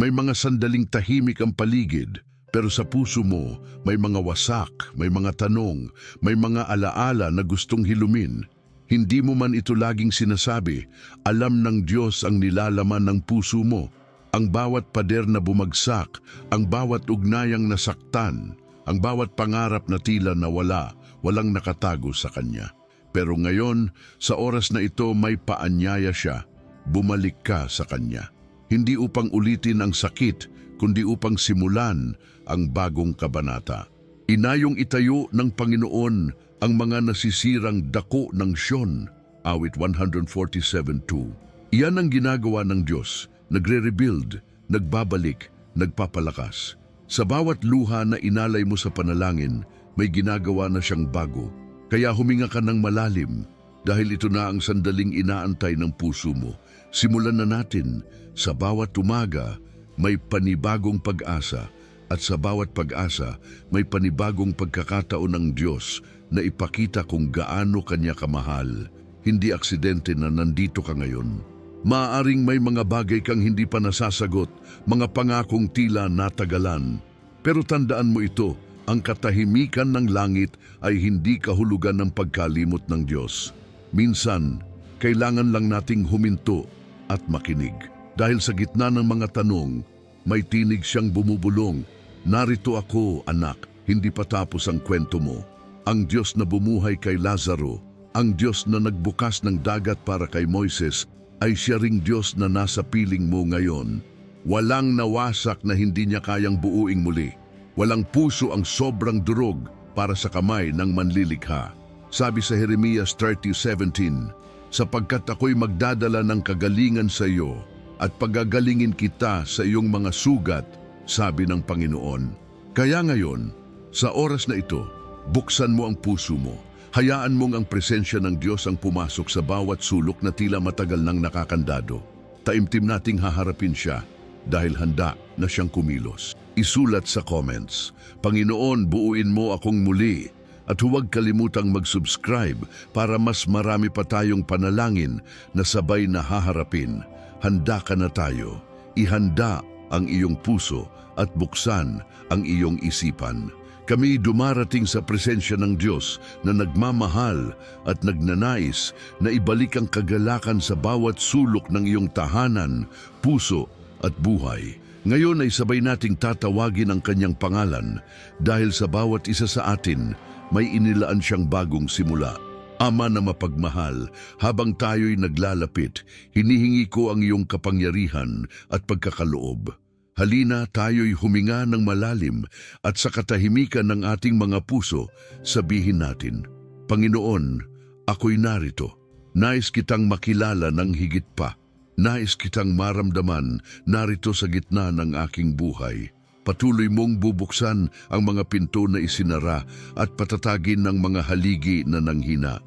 May mga sandaling tahimik ang paligid, pero sa puso mo may mga wasak, may mga tanong, may mga alaala na gustong hilumin. Hindi mo man ito laging sinasabi, alam ng Diyos ang nilalaman ng puso mo. Ang bawat pader na bumagsak, ang bawat ugnayang nasaktan, ang bawat pangarap na tila nawala, walang nakatago sa Kanya. Pero ngayon, sa oras na ito may paanyaya siya, bumalik ka sa Kanya. Hindi upang ulitin ang sakit, kundi upang simulan ang bagong kabanata. Inayong itayo ng Panginoon ang mga nasisirang dako ng Sion, awit 147:2. Iyan ang ginagawa ng Diyos, nagre-rebuild, nagbabalik, nagpapalakas. Sa bawat luha na inalay mo sa panalangin, may ginagawa na siyang bago. Kaya huminga ka ng malalim, dahil ito na ang sandaling inaantay ng puso mo. Simulan na natin. Sa bawat umaga, may panibagong pag-asa, at sa bawat pag-asa, may panibagong pagkakataon ng Diyos na ipakita kung gaano Kanya kamahal. Hindi aksidente na nandito ka ngayon. Maaaring may mga bagay kang hindi pa nasasagot, mga pangakong tila natagalan. Pero tandaan mo ito, ang katahimikan ng langit ay hindi kahulugan ng pagkalimot ng Diyos. Minsan, kailangan lang nating huminto at makinig. Dahil sa gitna ng mga tanong, may tinig siyang bumubulong. Narito ako, anak, hindi pa tapos ang kwento mo. Ang Diyos na bumuhay kay Lazaro, ang Diyos na nagbukas ng dagat para kay Moises, ay siya ring Diyos na nasa piling mo ngayon. Walang nawasak na hindi niya kayang buuing muli. Walang puso ang sobrang durog para sa kamay ng manlilikha. Sabi sa Jeremias 30:17, sapagkat ako'y magdadala ng kagalingan sa iyo at pagagalingin kita sa iyong mga sugat, sabi ng Panginoon. Kaya ngayon, sa oras na ito, buksan mo ang puso mo. Hayaan mong ang presensya ng Diyos ang pumasok sa bawat sulok na tila matagal nang nakakandado. Taimtim nating haharapin siya dahil handa na siyang kumilos. Isulat sa comments, Panginoon, buuin mo akong muli, at huwag kalimutang mag-subscribe para mas marami pa tayong panalangin na sabay na haharapin. Handa ka na tayo. Ihanda ang iyong puso at buksan ang iyong isipan. Kami dumarating sa presensya ng Diyos na nagmamahal at nagnanais na ibalik ang kagalakan sa bawat sulok ng iyong tahanan, puso at buhay. Ngayon ay sabay nating tatawagin ang Kanyang pangalan dahil sa bawat isa sa atin may inilaan siyang bagong simula. Ama na mapagmahal, habang tayo'y naglalapit, hinihingi ko ang iyong kapangyarihan at pagkakaloob. Halina tayo'y huminga ng malalim at sa katahimikan ng ating mga puso, sabihin natin, Panginoon, ako'y narito. Nais kitang makilala ng higit pa. Nais kitang maramdaman narito sa gitna ng aking buhay. Patuloy mong bubuksan ang mga pinto na isinara at patatagin ng mga haligi na nanghina.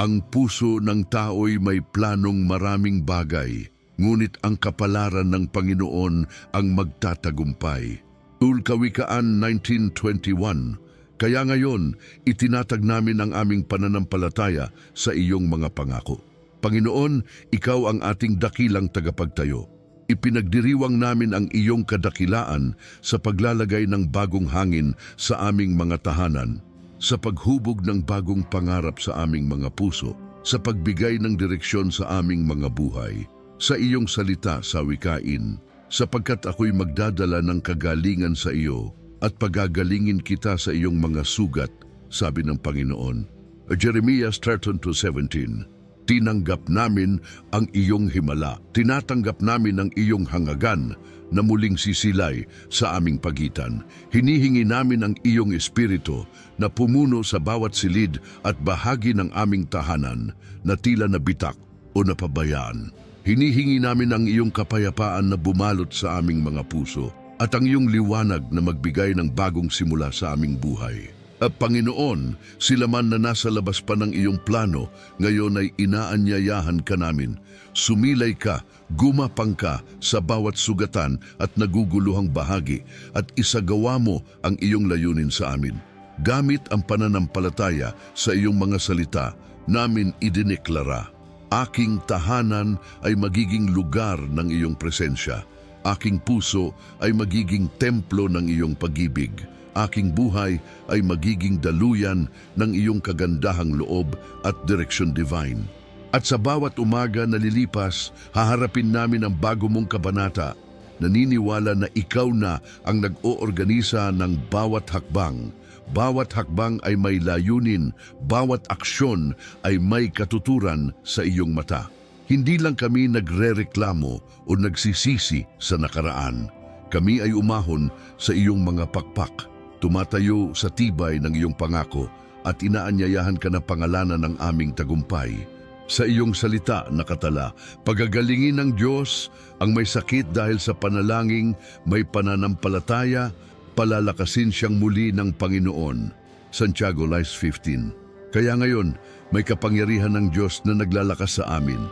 Ang puso ng tao'y may planong maraming bagay, ngunit ang kapalaran ng Panginoon ang magtatagumpay. Kawikaan 19:21. Kaya ngayon, itinatag namin ang aming pananampalataya sa iyong mga pangako. Panginoon, ikaw ang ating dakilang tagapagtayo. Ipinagdiriwang namin ang iyong kadakilaan sa paglalagay ng bagong hangin sa aming mga tahanan, sa paghubog ng bagong pangarap sa aming mga puso, sa pagbigay ng direksyon sa aming mga buhay. Sa iyong salita sa wikain, sapagkat ako'y magdadala ng kagalingan sa iyo at pagagalingin kita sa iyong mga sugat, sabi ng Panginoon. Jeremias 13:17. Tinanggap namin ang iyong himala. Tinatanggap namin ang iyong hangagan na muling sisilay sa aming pagitan. Hinihingi namin ang iyong espiritu na pumuno sa bawat silid at bahagi ng aming tahanan na tila nabitak o napabayaan. Hinihingi namin ang iyong kapayapaan na bumalot sa aming mga puso at ang iyong liwanag na magbigay ng bagong simula sa aming buhay. At Panginoon, sila man na nasa labas pa ng iyong plano, ngayon ay inaanyayahan ka namin. Sumilay ka, gumapang ka sa bawat sugatan at naguguluhang bahagi at isagawa mo ang iyong layunin sa amin. Gamit ang pananampalataya sa iyong mga salita, namin idineklara, aking tahanan ay magiging lugar ng iyong presensya. Aking puso ay magiging templo ng iyong pag-ibig. Aking buhay ay magiging daluyan ng iyong kagandahang loob at direksyon divine. At sa bawat umaga na lilipas, haharapin namin ang bago mong kabanata. Naniniwala na ikaw na ang nag-oorganisa ng bawat hakbang. Bawat hakbang ay may layunin, bawat aksyon ay may katuturan sa iyong mata. Hindi lang kami nagrereklamo o nagsisisi sa nakaraan. Kami ay umahon sa iyong mga pakpak, tumatayo sa tibay ng iyong pangako at inaanyayahan ka na pangalanan ng aming tagumpay. Sa iyong salita nakatala, pagagalingin ng Diyos ang may sakit dahil sa panalangin, may pananampalataya, palalakasin siyang muli ng Panginoon. Santiago 5:15. Kaya ngayon, may kapangyarihan ng Diyos na naglalakas sa amin.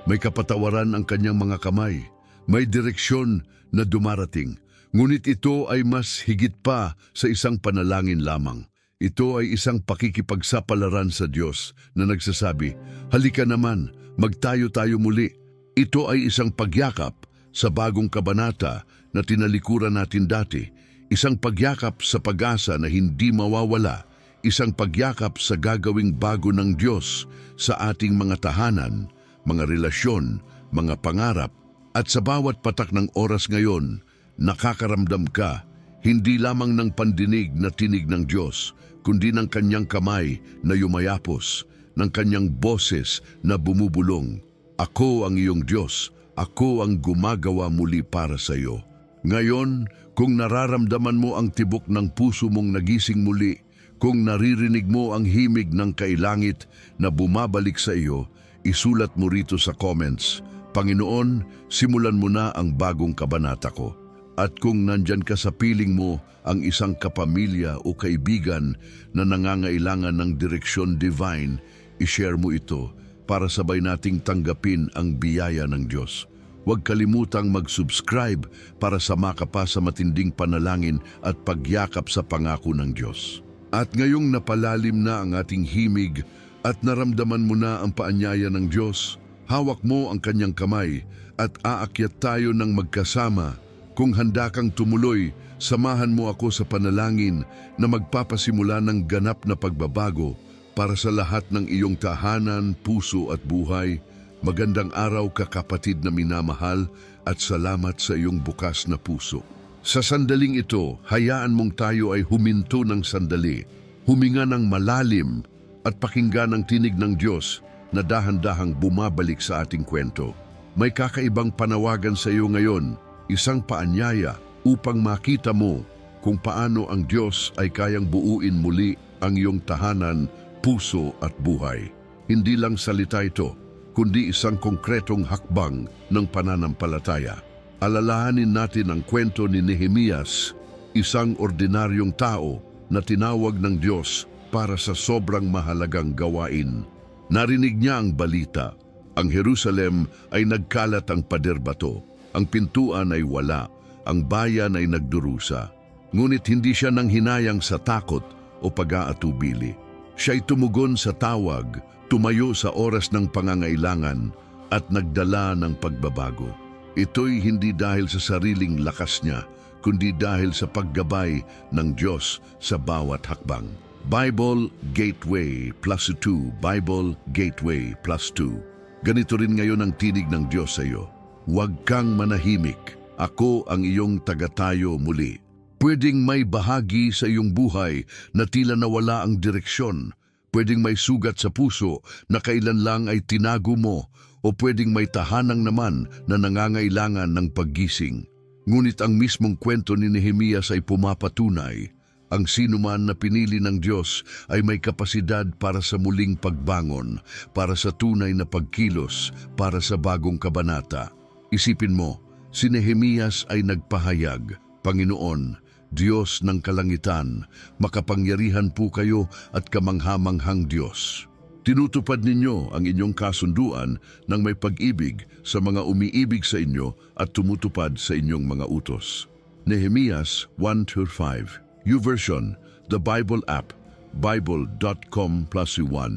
May kapatawaran ang kanyang mga kamay. May direksyon na dumarating. Ngunit ito ay mas higit pa sa isang panalangin lamang. Ito ay isang pakikipagsapalaran sa Diyos na nagsasabi, halika naman, magtayo-tayo muli. Ito ay isang pagyakap sa bagong kabanata na tinalikuran natin dati. Isang pagyakap sa pag-asa na hindi mawawala. Isang pagyakap sa gagawing bago ng Diyos sa ating mga tahanan, mga relasyon, mga pangarap. At sa bawat patak ng oras ngayon, nakakaramdam ka hindi lamang ng pandinig na tinig ng Diyos, kundi ng kanyang kamay na yumayapos, ng kanyang boses na bumubulong. Ako ang iyong Diyos, ako ang gumagawa muli para sa iyo. Ngayon, kung nararamdaman mo ang tibok ng puso mong nagising muli, kung naririnig mo ang himig ng kailangit na bumabalik sa iyo, isulat mo rito sa comments, Panginoon, simulan mo na ang bagong kabanata ko. At kung nandyan ka sa piling mo ang isang kapamilya o kaibigan na nangangailangan ng direksyon divine, ishare mo ito para sabay nating tanggapin ang biyaya ng Diyos. Huwag kalimutang mag-subscribe para sama ka pa sa matinding panalangin at pagyakap sa pangako ng Diyos. At ngayong napalalim na ang ating himig at naramdaman mo na ang paanyaya ng Diyos, hawak mo ang kanyang kamay at aakyat tayo ng magkasama. Kung handa kang tumuloy, samahan mo ako sa panalangin na magpapasimula ng ganap na pagbabago para sa lahat ng iyong tahanan, puso at buhay. Magandang araw kapatid na minamahal at salamat sa iyong bukas na puso. Sa sandaling ito, hayaan mong tayo ay huminto ng sandali, huminga ng malalim at pakinggan ang tinig ng Diyos na dahan-dahang bumabalik sa ating kwento. May kakaibang panawagan sa iyo ngayon, isang paanyaya upang makita mo kung paano ang Diyos ay kayang buuin muli ang iyong tahanan, puso at buhay. Hindi lang salita ito, kundi isang konkretong hakbang ng pananampalataya. Alalahanin natin ang kwento ni Nehemias, isang ordinaryong tao na tinawag ng Diyos para sa sobrang mahalagang gawain. Narinig niya ang balita, ang Jerusalem ay nagkalat ang pader-bato. Ang pintuan ay wala, ang bayan ay nagdurusa. Ngunit hindi siya nanghinayang sa takot o pag-aatubili. Siya'y tumugon sa tawag, tumayo sa oras ng pangangailangan at nagdala ng pagbabago. Ito'y hindi dahil sa sariling lakas niya, kundi dahil sa paggabay ng Diyos sa bawat hakbang. Bible Gateway +2, Bible Gateway +2. Ganito rin ngayon ang tinig ng Diyos sa iyo. Huwag kang manahimik. Ako ang iyong tagatayo muli. Pwedeng may bahagi sa iyong buhay na tila nawala ang direksyon. Pwedeng may sugat sa puso na kailan lang ay tinago mo o pwedeng may tahanang naman na nangangailangan ng paggising. Ngunit ang mismong kwento ni Nehemias ay pumapatunay. Ang sinuman na pinili ng Diyos ay may kapasidad para sa muling pagbangon, para sa tunay na pagkilos, para sa bagong kabanata. Isipin mo, si Nehemias ay nagpahayag, Panginoon, Diyos ng kalangitan, makapangyarihan po kayo at kamanghamanghang Diyos. Tinutupad ninyo ang inyong kasunduan ng may pag-ibig sa mga umiibig sa inyo at tumutupad sa inyong mga utos. Nehemias 1:5. YouVersion, the Bible app, bible.com+1.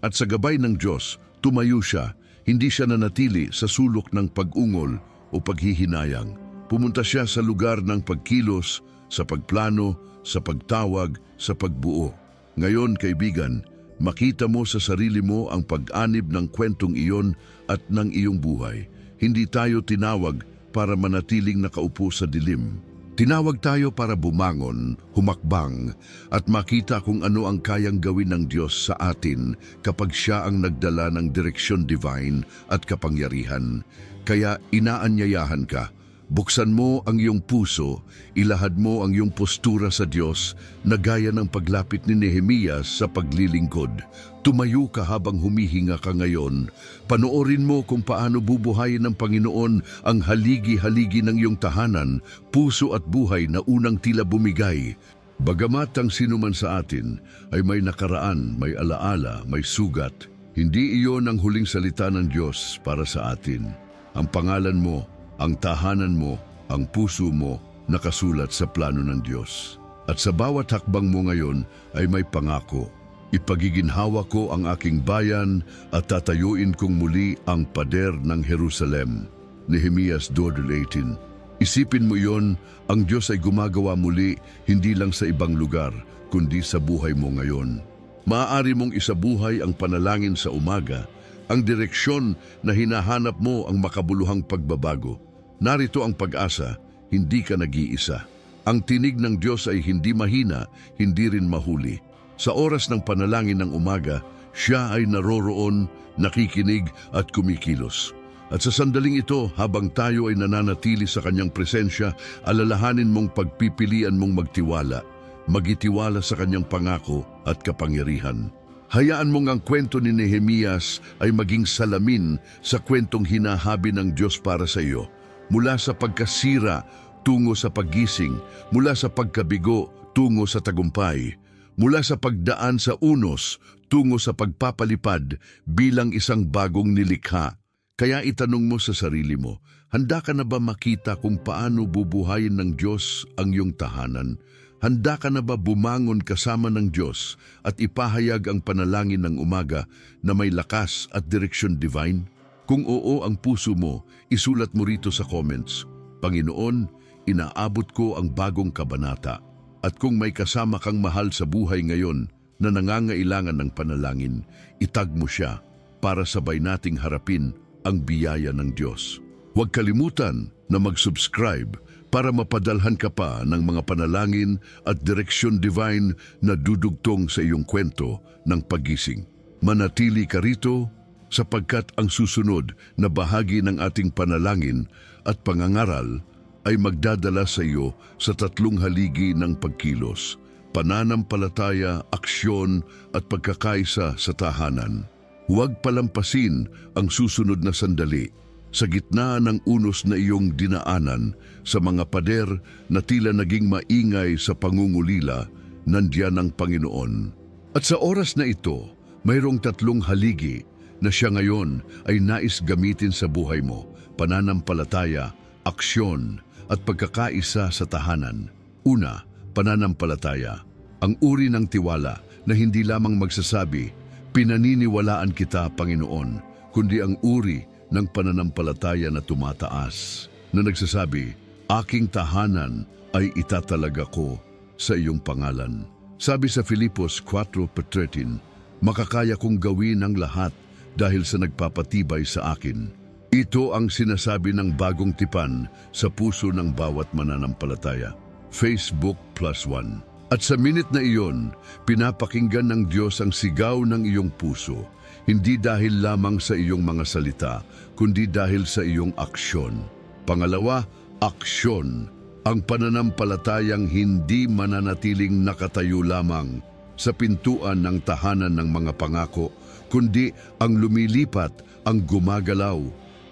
At sa gabay ng Diyos, tumayo siya, hindi siya nanatili sa sulok ng pag-ungol o paghihinayang. Pumunta siya sa lugar ng pagkilos, sa pagplano, sa pagtawag, sa pagbuo. Ngayon, kaibigan, makita mo sa sarili mo ang pag-anib ng kwentong iyon at ng iyong buhay. Hindi tayo tinawag para manatiling nakaupo sa dilim. Tinawag tayo para bumangon, humakbang, at makita kung ano ang kayang gawin ng Diyos sa atin kapag Siya ang nagdala ng direksyon divine at kapangyarihan. Kaya inaanyayahan ka. Buksan mo ang iyong puso, ilahad mo ang iyong postura sa Diyos na gaya ng paglapit ni Nehemias sa paglilingkod. Tumayo ka habang humihinga ka ngayon. Panoorin mo kung paano bubuhayin ng Panginoon ang haligi-haligi ng iyong tahanan, puso at buhay na unang tila bumigay. Bagamat ang sinuman sa atin ay may nakaraan, may alaala, may sugat, hindi iyon ang huling salita ng Diyos para sa atin. Ang pangalan mo, ang tahanan mo, ang puso mo, nakasulat sa plano ng Diyos. At sa bawat hakbang mo ngayon ay may pangako. Ipagiginhawa ko ang aking bayan at tatayuin kong muli ang pader ng Jerusalem. Nehemias 2:18. Isipin mo yon, ang Diyos ay gumagawa muli, hindi lang sa ibang lugar, kundi sa buhay mo ngayon. Maaari mong isabuhay ang panalangin sa umaga, ang direksyon na hinahanap mo ang makabuluhang pagbabago. Narito ang pag-asa, hindi ka nag-iisa. Ang tinig ng Diyos ay hindi mahina, hindi rin mahuli. Sa oras ng panalangin ng umaga, Siya ay naroroon, nakikinig at kumikilos. At sa sandaling ito, habang tayo ay nananatili sa Kanyang presensya, alalahanin mong pagpipilian mong magtiwala, magitiwala sa Kanyang pangako at kapangyarihan. Hayaan mong ang kwento ni Nehemias ay maging salamin sa kwentong hinahabi ng Diyos para sa iyo. Mula sa pagkasira tungo sa paggising, mula sa pagkabigo tungo sa tagumpay, mula sa pagdaan sa unos tungo sa pagpapalipad bilang isang bagong nilikha. Kaya itanong mo sa sarili mo, handa ka na ba makita kung paano bubuhayin ng Diyos ang iyong tahanan? Handa ka na ba bumangon kasama ng Diyos at ipahayag ang panalangin ng umaga na may lakas at direksyon divine? Kung oo ang puso mo, isulat mo rito sa comments, Panginoon, inaabot ko ang bagong kabanata. At kung may kasama kang mahal sa buhay ngayon na nangangailangan ng panalangin, itag mo siya para sabay nating harapin ang biyaya ng Diyos. Huwag kalimutan na mag-subscribe para mapadalhan ka pa ng mga panalangin at direksyon divine na dudugtong sa iyong kwento ng paggising. Manatili ka rito sapagkat ang susunod na bahagi ng ating panalangin at pangangaral ay magdadala sa iyo sa tatlong haligi ng pagkilos: pananampalataya, aksyon at pagkakaisa sa tahanan. Huwag palampasin ang susunod na sandali. Sa gitna ng unos na iyong dinaanan, sa mga pader na tila naging maingay sa pangungulila, nandiyan ang Panginoon. At sa oras na ito, mayroong tatlong haligi na Siya ngayon ay nais gamitin sa buhay mo: pananampalataya, aksyon, at pagkakaisa sa tahanan. Una, pananampalataya. Ang uri ng tiwala na hindi lamang magsasabi, "Pinaniniwalaan kita, Panginoon," kundi ang uri ng pananampalataya na tumataas, na nagsasabi, "Aking tahanan ay itatalaga ko sa iyong pangalan." Sabi sa Filipos 4:13, "Makakaya kong gawin ang lahat dahil sa nagpapatibay sa akin." Ito ang sinasabi ng bagong tipan sa puso ng bawat mananampalataya. Facebook +1. At sa minute na iyon, pinapakinggan ng Diyos ang sigaw ng iyong puso, hindi dahil lamang sa iyong mga salita, kundi dahil sa iyong aksyon. Pangalawa, aksyon. Ang pananampalatayang hindi mananatiling nakatayo lamang sa pintuan ng tahanan ng mga pangako, kundi ang lumilipat, ang gumagalaw.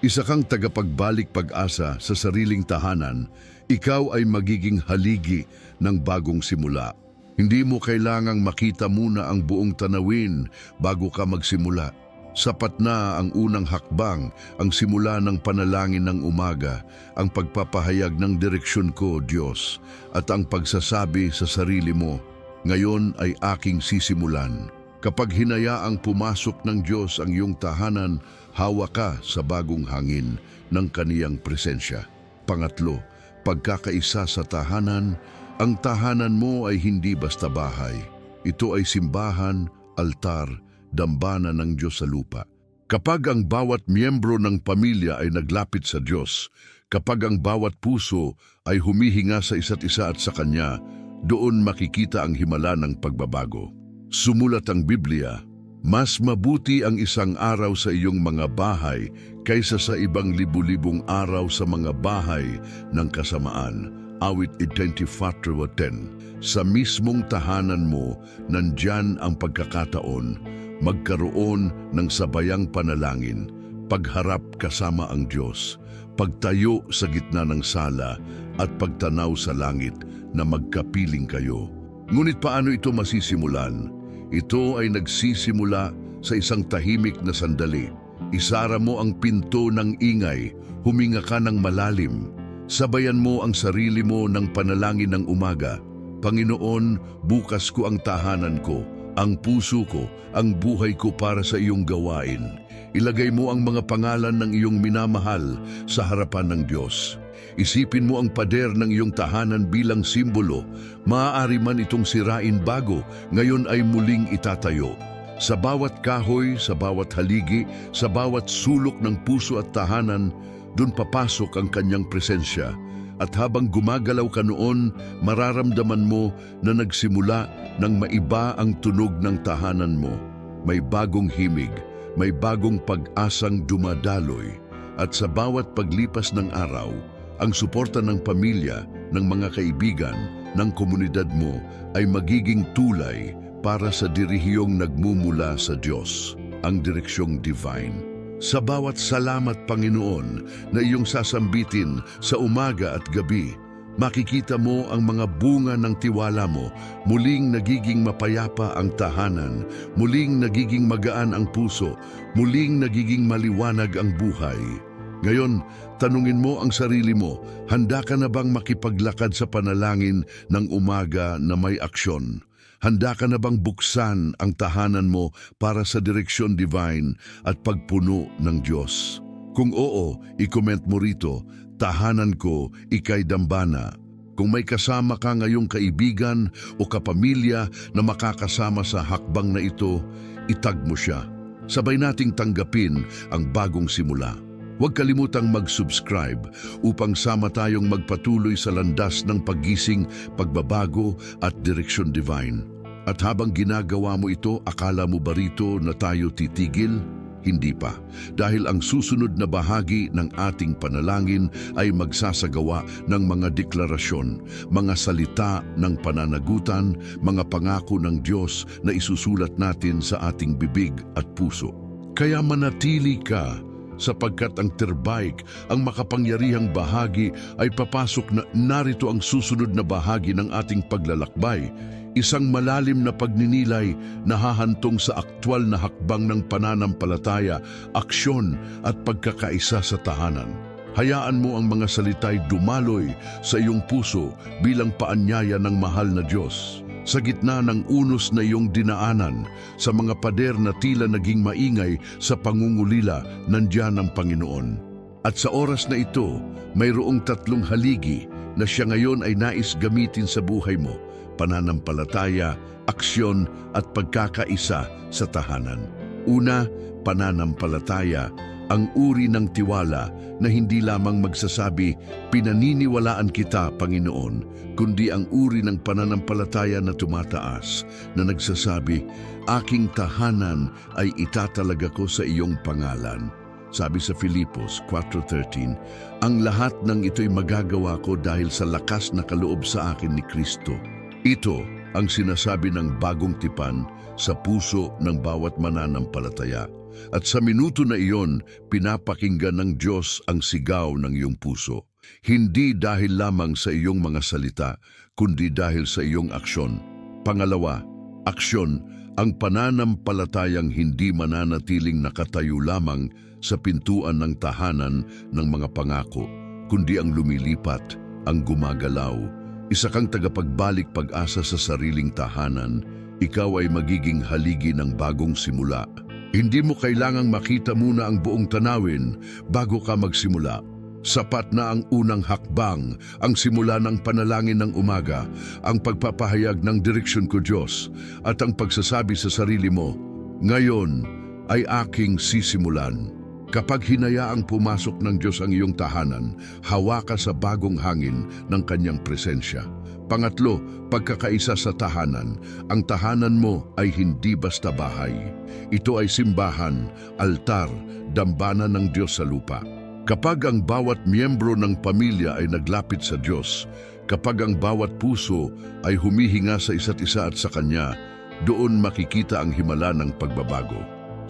Isa kang tagapagbalik pag-asa sa sariling tahanan, ikaw ay magiging haligi ng bagong simula. Hindi mo kailangang makita muna ang buong tanawin bago ka magsimula. Sapat na ang unang hakbang, ang simula ng panalangin ng umaga, ang pagpapahayag ng direksyon ko, Diyos, at ang pagsasabi sa sarili mo, "Ngayon ay aking sisimulan." Kapag hinayaang pumasok ng Diyos ang iyong tahanan, hawa ka sa bagong hangin ng Kaniyang presensya. Pangatlo, pagkakaisa sa tahanan. Ang tahanan mo ay hindi basta bahay. Ito ay simbahan, altar, dambana ng Diyos sa lupa. Kapag ang bawat miyembro ng pamilya ay naglapit sa Diyos, kapag ang bawat puso ay humihinga sa isa't isa at sa Kanya, doon makikita ang himala ng pagbabago. Sumulat ang Biblia, mas mabuti ang isang araw sa iyong mga bahay kaysa sa ibang libu-libong araw sa mga bahay ng kasamaan. Awit 24:10. Sa mismong tahanan mo, nandyan ang pagkakataon, magkaroon ng sabayang panalangin, pagharap kasama ang Diyos, pagtayo sa gitna ng sala at pagtanaw sa langit na magkapiling kayo. Ngunit paano ito masisimulan? Ito ay nagsisimula sa isang tahimik na sandali. Isara mo ang pinto ng ingay, huminga ka ng malalim. Sabayan mo ang sarili mo ng panalangin ng umaga. Panginoon, bukas ko ang tahanan ko, ang puso ko, ang buhay ko para sa iyong gawain. Ilagay mo ang mga pangalan ng iyong minamahal sa harapan ng Diyos. Isipin mo ang pader ng iyong tahanan bilang simbolo. Maaari man itong sirain bago, ngayon ay muling itatayo. Sa bawat kahoy, sa bawat haligi, sa bawat sulok ng puso at tahanan, doon papasok ang kanyang presensya. At habang gumagalaw ka noon, mararamdaman mo na nagsimula ng maiba ang tunog ng tahanan mo. May bagong himig, may bagong pag-asang dumadaloy. At sa bawat paglipas ng araw, ang suporta ng pamilya, ng mga kaibigan, ng komunidad mo ay magiging tulay para sa dirihiyong nagmumula sa Diyos, ang direksyong divine. Sa bawat salamat, Panginoon, na iyong sasambitin sa umaga at gabi, makikita mo ang mga bunga ng tiwala mo. Muling nagiging mapayapa ang tahanan, muling nagiging magaan ang puso, muling nagiging maliwanag ang buhay. Ngayon, tanungin mo ang sarili mo, handa ka na bang makipaglakad sa panalangin ng umaga na may aksyon? Handa ka na bang buksan ang tahanan mo para sa direksyon divine at pagpuno ng Diyos? Kung oo, i-comment mo rito, tahanan ko, ika'y dambana. Kung may kasama ka ngayong kaibigan o kapamilya na makakasama sa hakbang na ito, itag mo siya. Sabay nating tanggapin ang bagong simula. Huwag kalimutang mag-subscribe upang sama tayong magpatuloy sa landas ng paggising, pagbabago at direksyon divine. At habang ginagawa mo ito, akala mo ba rito na tayo titigil? Hindi pa, dahil ang susunod na bahagi ng ating panalangin ay magsasagawa ng mga deklarasyon, mga salita ng pananagutan, mga pangako ng Diyos na isusulat natin sa ating bibig at puso. Kaya manatili ka, sapagkat ang terbike, ang makapangyarihang bahagi ay papasok na. Narito ang susunod na bahagi ng ating paglalakbay, isang malalim na pagninilay na hahantong sa aktwal na hakbang ng pananampalataya, aksyon at pagkakaisa sa tahanan. Hayaan mo ang mga salita'y dumaloy sa iyong puso bilang paanyaya ng mahal na Diyos. Sa gitna ng unos na iyong dinaanan, sa mga pader na tila naging maingay sa pangungulila, nandiyan ang Panginoon. At sa oras na ito, mayroong tatlong haligi na siya ngayon ay nais gamitin sa buhay mo: pananampalataya, aksyon at pagkakaisa sa tahanan. Una, pananampalataya, ang uri ng tiwala na hindi lamang magsasabi, "Pinaniniwalaan kita, Panginoon," kundi ang uri ng pananampalataya na tumataas, na nagsasabi, "Aking tahanan ay itatalaga ko sa iyong pangalan." Sabi sa Filipos 4:13, "Ang lahat ng ito'y magagawa ko dahil sa lakas na kaloob sa akin ni Kristo." Ito ang sinasabi ng bagong tipan sa puso ng bawat mananampalataya. At sa minuto na iyon, pinapakinggan ng Diyos ang sigaw ng iyong puso. Hindi dahil lamang sa iyong mga salita, kundi dahil sa iyong aksyon. Pangalawa, aksyon, ang pananampalatayang hindi mananatiling nakatayo lamang sa pintuan ng tahanan ng mga pangako, kundi ang lumilipat, ang gumagalaw. Isa kang tagapagbalik pag-asa sa sariling tahanan, ikaw ay magiging haligi ng bagong simula. Hindi mo kailangang makita muna ang buong tanawin bago ka magsimula. Sapat na ang unang hakbang, ang simula ng panalangin ng umaga, ang pagpapahayag ng direksyon ko Diyos, at ang pagsasabi sa sarili mo, ngayon ay aking sisimulan. Kapag hinayaang pumasok ng Diyos ang iyong tahanan, hawa ka sa bagong hangin ng kanyang presensya. Pangatlo, pagkakaisa sa tahanan. Ang tahanan mo ay hindi basta bahay. Ito ay simbahan, altar, dambana ng Diyos sa lupa. Kapag ang bawat miyembro ng pamilya ay naglapit sa Diyos, kapag ang bawat puso ay humihinga sa isa't isa at sa Kanya, doon makikita ang himala ng pagbabago.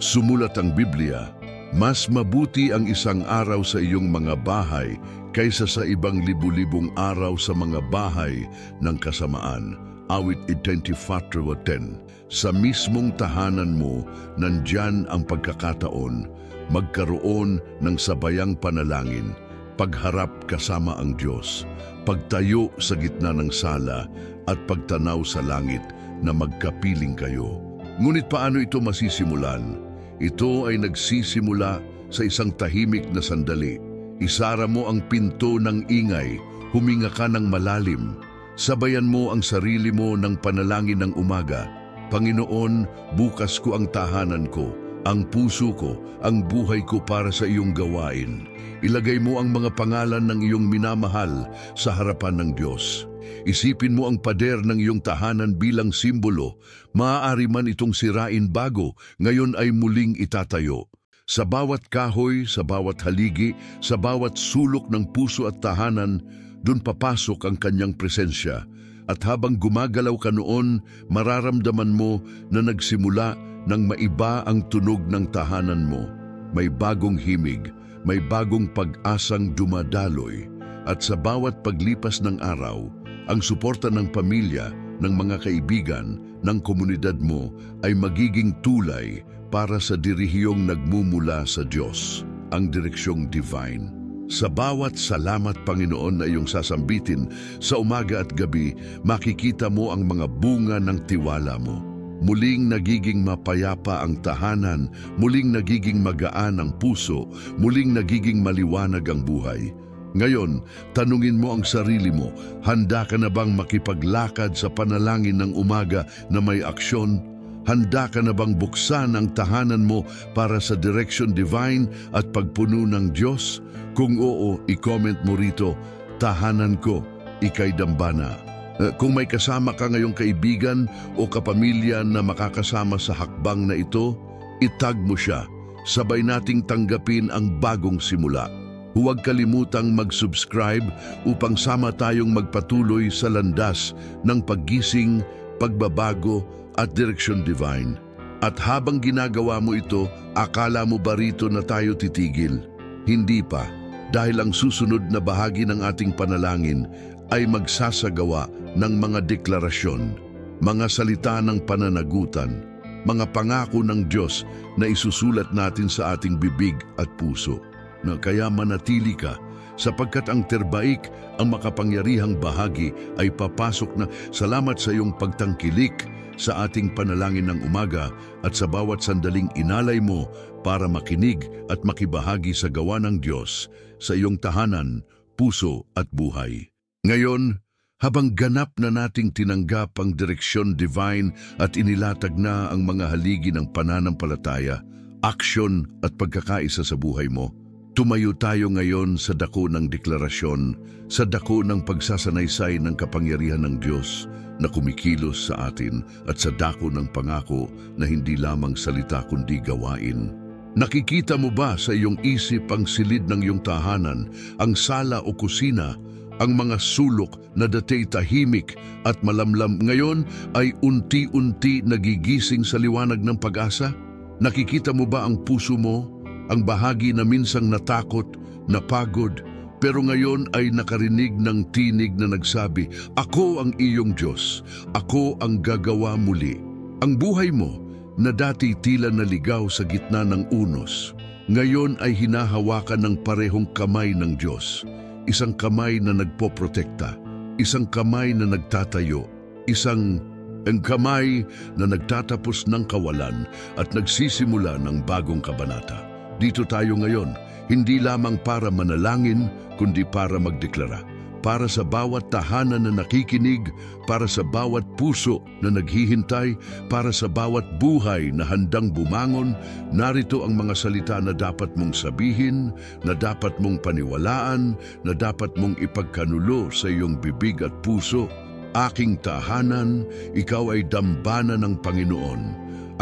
Sumulat ang Biblia, mas mabuti ang isang araw sa iyong mga bahay kaysa sa ibang libu-libong araw sa mga bahay ng kasamaan. Awit 24:10. Sa mismong tahanan mo, nandyan ang pagkakataon magkaroon ng sabayang panalangin, pagharap kasama ang Diyos, pagtayo sa gitna ng sala at pagtanaw sa langit na magkapiling kayo. Ngunit paano ito masisimulan? Ito ay nagsisimula sa isang tahimik na sandali. Isara mo ang pinto ng ingay, huminga ka ng malalim. Sabayan mo ang sarili mo ng panalangin ng umaga. Panginoon, bukas ko ang tahanan ko, ang puso ko, ang buhay ko para sa iyong gawain. Ilagay mo ang mga pangalan ng iyong minamahal sa harapan ng Diyos. Isipin mo ang pader ng iyong tahanan bilang simbolo. Maaari man itong sirain bago, ngayon ay muling itatayo. Sa bawat kahoy, sa bawat haligi, sa bawat sulok ng puso at tahanan, dun papasok ang kanyang presensya. At habang gumagalaw ka noon, mararamdaman mo na nagsimula nang maiba ang tunog ng tahanan mo. May bagong himig, may bagong pag-asang dumadaloy, at sa bawat paglipas ng araw, ang suporta ng pamilya, ng mga kaibigan, ng komunidad mo ay magiging tulay para sa dirihiyong nagmumula sa Diyos, ang direksyong divine. Sa bawat salamat Panginoon na iyong sasambitin sa umaga at gabi, makikita mo ang mga bunga ng tiwala mo. Muling nagiging mapayapa ang tahanan, muling nagiging magaan ang puso, muling nagiging maliwanag ang buhay. Ngayon, tanungin mo ang sarili mo, handa ka na bang makipaglakad sa panalangin ng umaga na may aksyon? Handa ka na bang buksan ang tahanan mo para sa direction divine at pagpuno ng Diyos? Kung oo, i-comment mo rito, tahanan ko, ika'y dambana. Kung may kasama ka ngayong kaibigan o kapamilya na makakasama sa hakbang na ito, itag mo siya. Sabay nating tanggapin ang bagong simula. Huwag kalimutang mag-subscribe upang sama tayong magpatuloy sa landas ng paggising, pagbabago at direksyon divine. At habang ginagawa mo ito, akala mo ba rito na tayo titigil? Hindi pa, dahil ang susunod na bahagi ng ating panalangin ay magsasagawa ng mga deklarasyon, mga salita ng pananagutan, mga pangako ng Diyos na isusulat natin sa ating bibig at puso. Na kaya manatili ka, sapagkat ang terbaik, ang makapangyarihang bahagi ay papasok na. Salamat sa iyong pagtangkilik sa ating panalangin ng umaga at sa bawat sandaling inalay mo para makinig at makibahagi sa gawa ng Diyos sa iyong tahanan, puso at buhay. Ngayon, habang ganap na nating tinanggap ang direksyon divine at inilatag na ang mga haligi ng pananampalataya, aksyon at pagkakaisa sa buhay mo, tumayo tayo ngayon sa dako ng deklarasyon, sa dako ng pagsasanaysay ng kapangyarihan ng Diyos na kumikilos sa atin at sa dako ng pangako na hindi lamang salita kundi gawain. Nakikita mo ba sa iyong isip ang silid ng iyong tahanan, ang sala o kusina, ang mga sulok na datay tahimik at malamlam ngayon ay unti-unti nagigising sa liwanag ng pag-asa? Nakikita mo ba ang puso mo, ang bahagi na minsang natakot, napagod, pero ngayon ay nakarinig ng tinig na nagsabi, "Ako ang iyong Diyos, ako ang gagawa muli." Ang buhay mo, na dati tila naligaw sa gitna ng unos, ngayon ay hinahawakan ng parehong kamay ng Diyos. Isang kamay na nagpoprotekta, isang kamay na nagtatayo, isang kamay na nagtatapos ng kawalan at nagsisimula ng bagong kabanata. Dito tayo ngayon, hindi lamang para manalangin, kundi para magdeklara. Para sa bawat tahanan na nakikinig, para sa bawat puso na naghihintay, para sa bawat buhay na handang bumangon, narito ang mga salita na dapat mong sabihin, na dapat mong paniwalaan, na dapat mong ipagkanulo sa iyong bibig at puso. Aking tahanan, ikaw ay dambana ng Panginoon.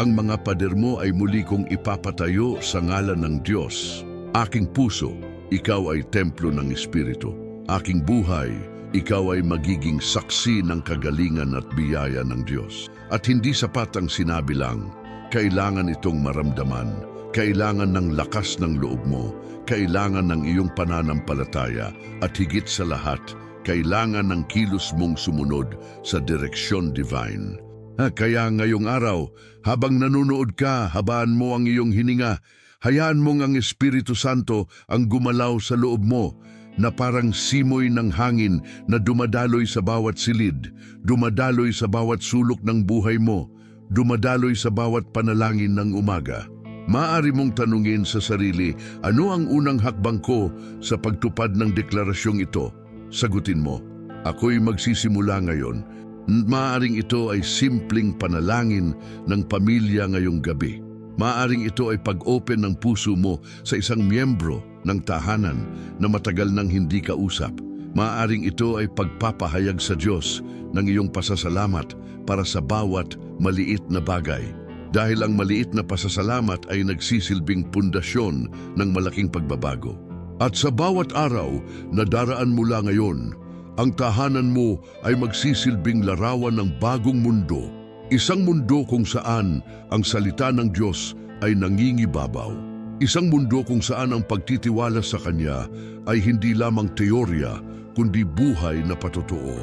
Ang mga pader mo ay muli kong ipapatayo sa ngalan ng Diyos. Aking puso, ikaw ay templo ng Espiritu. Aking buhay, ikaw ay magiging saksi ng kagalingan at biyaya ng Diyos. At hindi sapat ang sinabi lang, kailangan itong maramdaman, kailangan ng lakas ng loob mo, kailangan ng iyong pananampalataya, at higit sa lahat, kailangan ng kilos mong sumunod sa direksyon divine. Kaya ngayong araw, habang nanonood ka, habaan mo ang iyong hininga, hayaan mong ang Espiritu Santo ang gumalaw sa loob mo, na parang simoy ng hangin na dumadaloy sa bawat silid, dumadaloy sa bawat sulok ng buhay mo, dumadaloy sa bawat panalangin ng umaga. Maaari mong tanungin sa sarili, ano ang unang hakbang ko sa pagtupad ng deklarasyong ito? Sagutin mo, ako'y magsisimula ngayon. Maaaring ito ay simpleng panalangin ng pamilya ngayong gabi. Maaaring ito ay pag-open ng puso mo sa isang miyembro ng tahanan na matagal nang hindi kausap. Maaaring ito ay pagpapahayag sa Diyos ng iyong pasasalamat para sa bawat maliit na bagay. Dahil ang maliit na pasasalamat ay nagsisilbing pundasyon ng malaking pagbabago. At sa bawat araw na daraan mula ngayon, ang tahanan mo ay magsisilbing larawan ng bagong mundo. Isang mundo kung saan ang salita ng Diyos ay nangingibabaw. Isang mundo kung saan ang pagtitiwala sa Kanya ay hindi lamang teorya, kundi buhay na patotoo.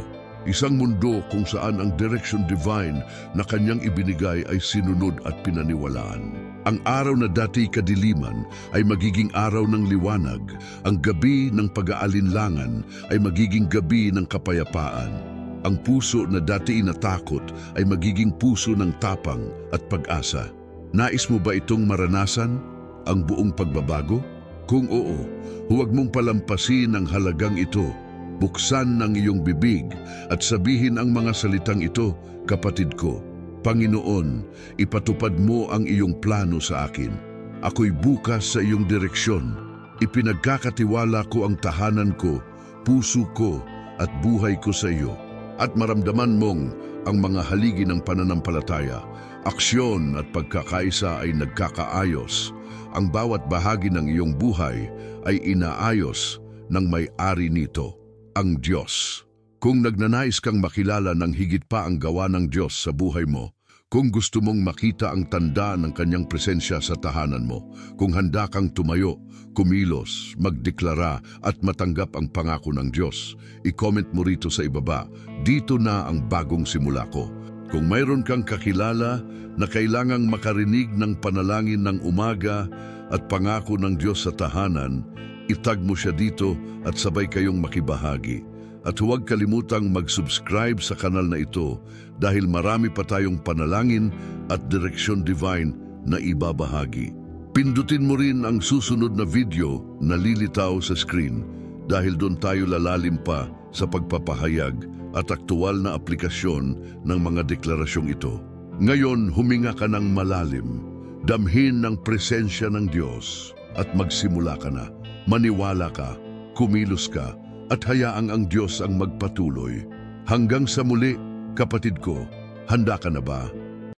Isang mundo kung saan ang direction divine na Kanyang ibinigay ay sinunod at pinaniwalaan. Ang araw na dati kadiliman ay magiging araw ng liwanag. Ang gabi ng pag-aalinlangan ay magiging gabi ng kapayapaan. Ang puso na dati inatakot ay magiging puso ng tapang at pag-asa. Nais mo ba itong maranasan? Ang buong pagbabago? Kung oo, huwag mong palampasin ang halagang ito. Buksan ng iyong bibig at sabihin ang mga salitang ito, kapatid ko. Panginoon, ipatupad mo ang iyong plano sa akin. Ako'y bukas sa iyong direksyon. Ipinagkakatiwala ko ang tahanan ko, puso ko at buhay ko sa iyo. At maramdaman mong ang mga haligi ng pananampalataya, aksyon at pagkakaisa ay nagkakaayos. Ang bawat bahagi ng iyong buhay ay inaayos ng may-ari nito, ang Diyos. Kung nagnanais kang makilala ng higit pa ang gawa ng Diyos sa buhay mo, kung gusto mong makita ang tanda ng Kanyang presensya sa tahanan mo, kung handa kang tumayo, kumilos, magdeklara at matanggap ang pangako ng Diyos, i-comment mo rito sa ibaba, dito na ang bagong simula ko. Kung mayroon kang kakilala na kailangang makarinig ng panalangin ng umaga at pangako ng Diyos sa tahanan, itag mo siya dito at sabay kayong makibahagi. At huwag kalimutang mag-subscribe sa kanal na ito dahil marami pa tayong panalangin at direksyon divine na ibabahagi. Pindutin mo rin ang susunod na video na lilitaw sa screen dahil doon tayo lalalim pa sa pagpapahayag at aktual na aplikasyon ng mga deklarasyong ito. Ngayon, huminga ka ng malalim, damhin ng presensya ng Diyos at magsimula ka na. Maniwala ka, kumilos ka, at hayaang ang Diyos ang magpatuloy. Hanggang sa muli, kapatid ko, handa ka na ba?